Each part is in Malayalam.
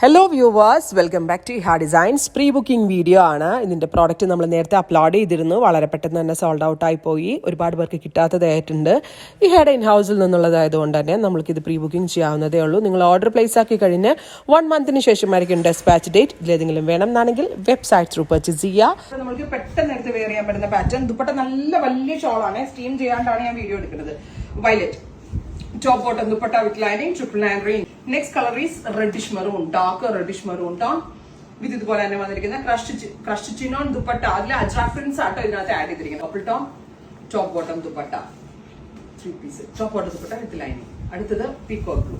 Hello viewers, welcome back to Iha designs. Pre booking video ആണ്. ഇതിൻ്റെ പ്രോഡക്റ്റ് നമ്മൾ നേരത്തെ അപ്ലോഡ് ചെയ്തിരുന്നു. വളരെ പെട്ടെന്ന് തന്നെ സോൾഡ് ഔട്ട് ആയി പോയി. ഒരുപാട് പേർക്ക് കിട്ടാത്തതായിട്ടുണ്ട്. ഇഹയുടെ ഇൻ ഹൗസിൽ നിന്നുള്ളതായതുകൊണ്ട് തന്നെ നമ്മൾക്കിത് പ്രീ ബുക്കിംഗ് ചെയ്യാവുന്നതേ ഉള്ളൂ. നിങ്ങൾ ഓർഡർ പ്ലേസ് ആക്കി കഴിഞ്ഞ് 1 മന്തിന് ശേഷമായിരിക്കും ഡെസ്പാച്ച് ഡേറ്റ്. ഇതിലേതെങ്കിലും വേണം എന്നാണെങ്കിൽ വെബ്സൈറ്റ് ത്രൂ പർച്ചേസ് ചെയ്യുക. നമുക്ക് പെട്ടെന്ന് എടുത്ത് വെയർ ചെയ്യാൻ പറ്റുന്ന പാറ്റേൺ. ദുപ്പട്ട നല്ല വലിയ ഷോളാണ്. സ്റ്റീം ചെയ്യാണ്ടാണ് ഞാൻ വീഡിയോ എടുക്കുന്നത്. Violet top bottom dupatta with lining, 999 range. Next color is reddish maroon, darker reddish maroon tone with ഇതുപോലെ തന്നെ വന്നിരിക്കുന്ന ക്രഷ്ഡ് ചിനോൺ ദുപ്പട്ട. അതിൽ അജ്രാക് പ്രിന്റ്സ് ആട്ടോ ഇതിനകത്ത് ആഡ് ചെയ്തിരിക്കുന്നത്. Purple tone top bottom dupatta, 3 piece top bottom dupatta with lining. അടുത്തത് പീകോക്ക് ബ്ലൂ.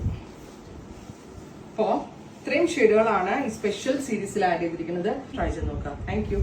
അപ്പോൾ ഇത്രയും ഷെയ്ഡുകളാണ് ഈ സ്പെഷ്യൽ സീരീസിൽ ആഡ് ചെയ്തിരിക്കുന്നത്. ട്രൈ ചെയ്ത് നോക്കാം. Thank you.